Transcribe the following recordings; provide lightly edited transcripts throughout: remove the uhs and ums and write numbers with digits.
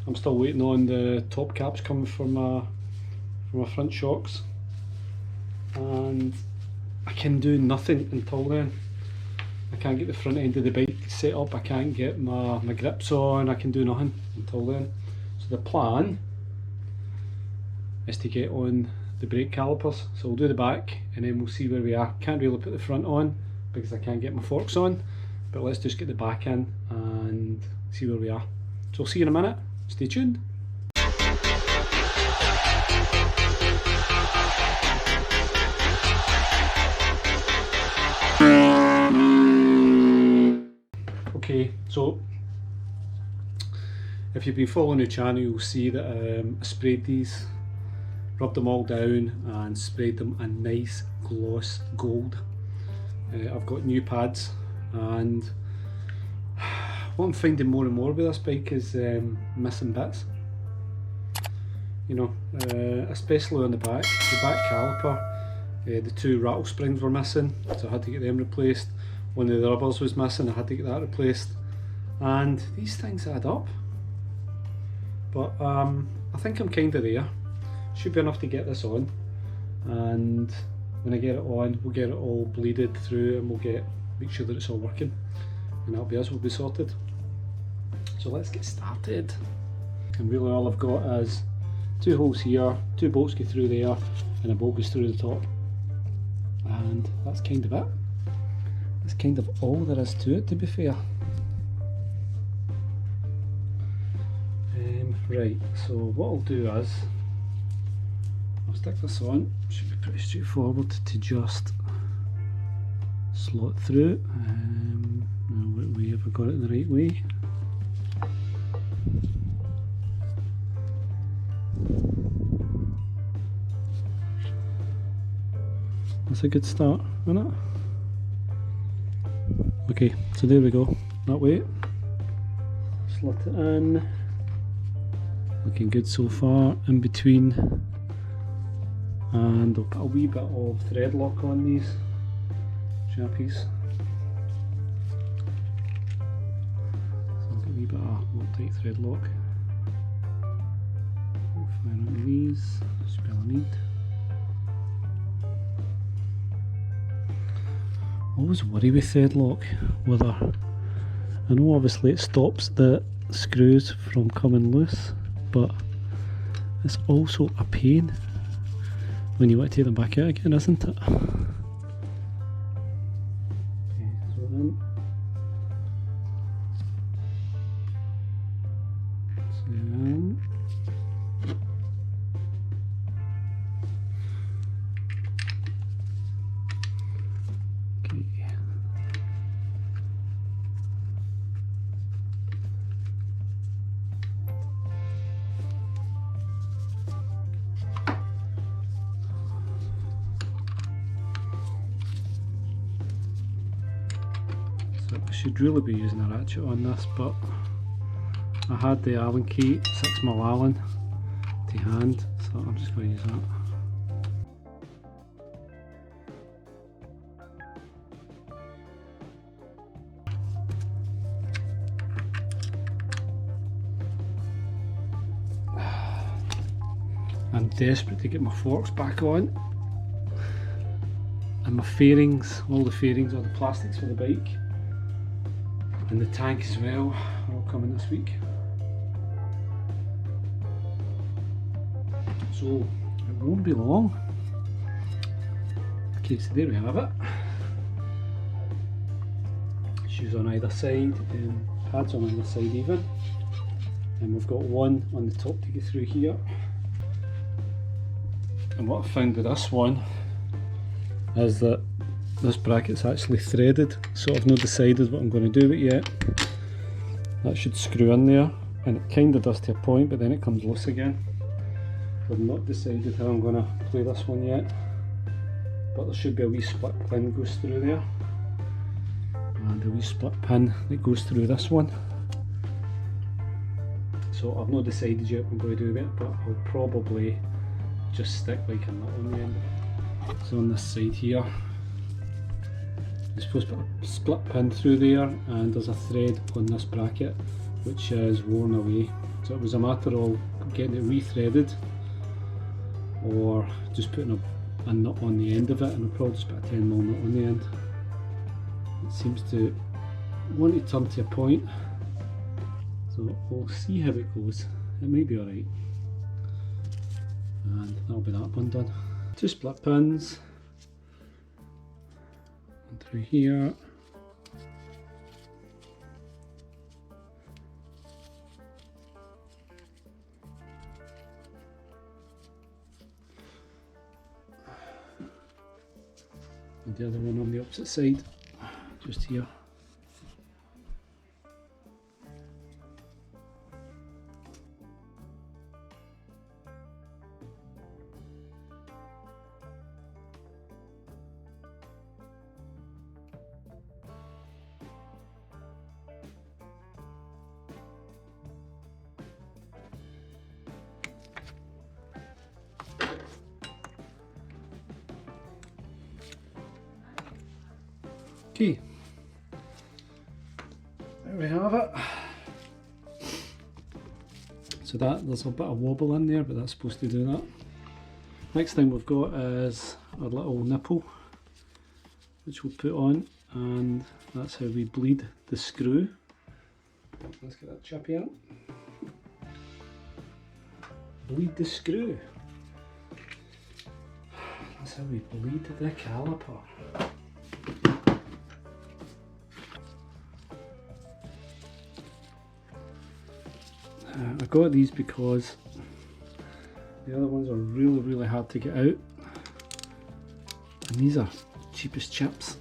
I'm still waiting on the top caps coming for my front shocks, and I can do nothing until then. I can't get the front end of the bike set up, I can't get my grips on, I can do nothing until then. So the plan is to get on the brake calipers. So we'll do the back and then we'll see where we are. Can't really put the front on because I can't get my forks on, but let's just get the back in and see where we are. So I'll see you in a minute, stay tuned. Okay, so if you've been following the channel, you'll see that I sprayed these, rubbed them all down and sprayed them a nice gloss gold. I've got new pads, and what I'm finding more and more with this bike is missing bits. You know, especially on the back caliper, the two rattle springs were missing, so I had to get them replaced. One of the rubbers was missing, I had to get that replaced, and these things add up. But I think I'm kind of there. Should be enough to get this on, and when I get it on, we'll get it all bleeded through and we'll make sure that it's all working, and that'll be us, we'll be sorted. So let's get started. And really all I've got is 2 holes here, 2 bolts go through there, and a bolt goes through the top, and that's kind of it. That's kind of all there is to it, to be fair. Right, so what I'll do is I'll stick this on. Should be pretty straightforward to just slot through. What way have I got it in the right way? That's a good start, isn't it? Okay, so there we go, that way. Slot it in. Looking good so far, in between. And I'll put a wee bit of thread lock on these chappies. So I'll get a wee bit of Loctite thread lock. I'll fire out these, that's all I need. Always worry with thread lock, whether, I know obviously it stops the screws from coming loose, but it's also a pain when you want to take them back out again, isn't it? Okay, so then I should really be using a ratchet on this, but I had the Allen key, 6mm Allen, to hand, so I'm just going to use that. I'm desperate to get my forks back on, and my fairings, all the fairings, all the plastics for the bike, and the tank as well, are all coming this week. So it won't be long. Okay, so there we have it. Shoes on either side, pads on either side even. And we've got one on the top to get through here. And what I found with this one is that this bracket's actually threaded, so I've not decided what I'm going to do with it yet. That should screw in there, and it kind of does to a point, but then it comes loose again. I've not decided how I'm going to play this one yet, but there should be a wee split pin that goes through there, and a wee split pin that goes through this one. So I've not decided yet what I'm going to do with it, but I'll probably just stick like a nut on the end of it. So on this side here, you're supposed to put a split pin through there, and there's a thread on this bracket which is worn away, So it was a matter of getting it rethreaded or just putting a nut on the end of it, and I'll probably just put a 10mm nut on the end. It seems to want to turn to a point, so we'll see how it goes. It may be alright. And that'll be that one done. 2 split pins, and through here. And the other one on the opposite side, just here. Okay, there we have it. So there's a bit of wobble in there, but that's supposed to do that. Next thing we've got is our little nipple, which we'll put on, and that's how we bleed the screw. Let's get that chippy out. Bleed the screw. That's how we bleed the caliper. I got these because the other ones are really hard to get out, and these are cheapest chips.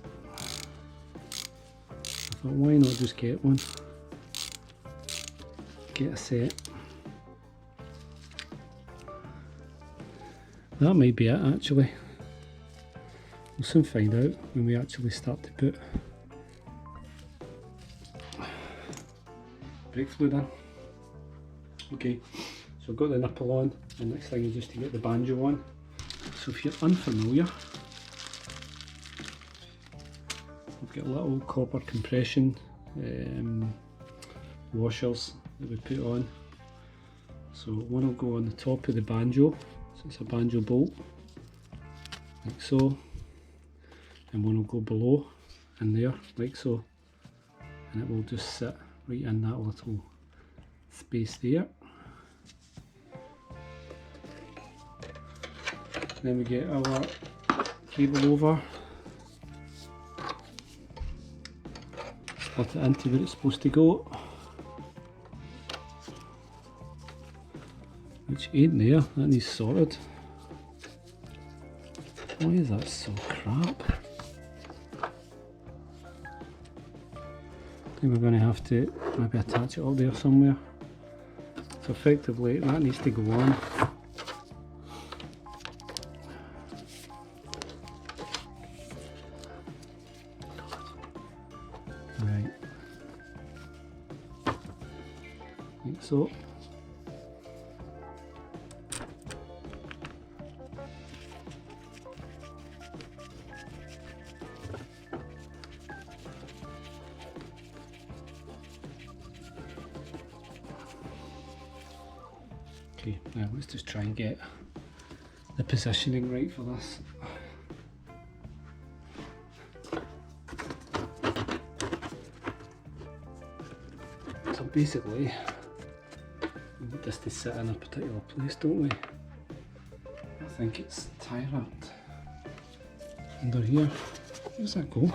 I thought, why not just get one, get a set. That might be it actually. We'll soon find out when we actually start to put brake fluid in. Okay, so I've got the nipple on, and next thing is just to get the banjo on. So if you're unfamiliar, we've got little copper compression washers that we put on. So one will go on the top of the banjo, so it's a banjo bolt, like so, and one will go below in there, like so, and it will just sit right in that little space there. Then we get our cable over, split it into where it's supposed to go, which ain't there. That needs sorted. Why is that so crap? I think we're going to have to maybe attach it up there somewhere. So effectively that needs to go on. Right, like so. Okay, now let's just try and get the positioning right for this. So basically, we need this to sit in a particular place, don't we? I think it's tie wrapped under here. Where does that go?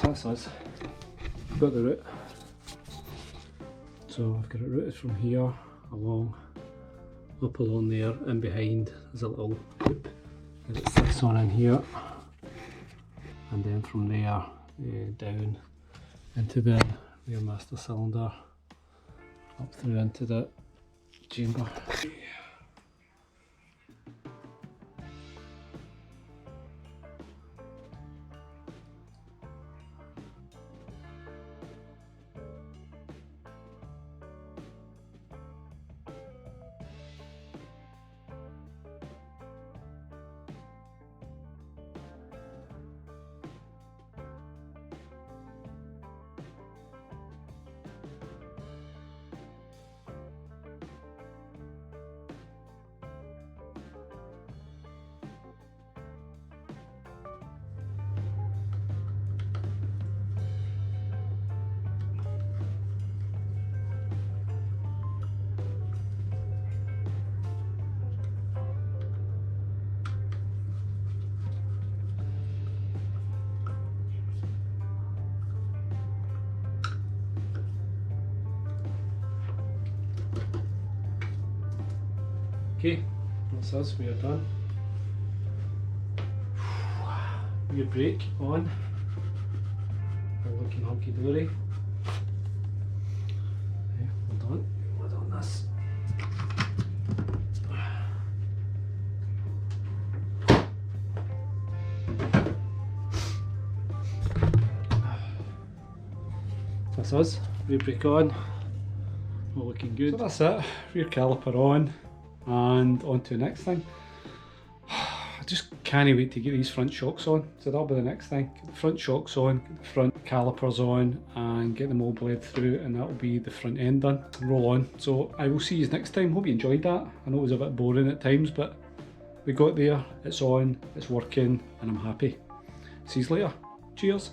So that's us. I've got the route. So I've got it routed from here along, up along there, and behind there's a little hoop that it sits on in here, and then from there down into the rear master cylinder, up through into the chamber. Okay, that's us, we are done. Rear brake on, we're looking hunky dory. Okay, we're done, we're done this. That's us, rear brake on, all looking good. So that's it, rear caliper on, and on to the next thing. I just can't wait to get these front shocks on, so that'll be the next thing. Get the front shocks on, get the front calipers on, and get them all bled through, and that'll be the front end done. Roll on. So I will see you next time. Hope you enjoyed that. I know it was a bit boring at times, but we got there, it's on, it's working, and I'm happy. See you later. Cheers.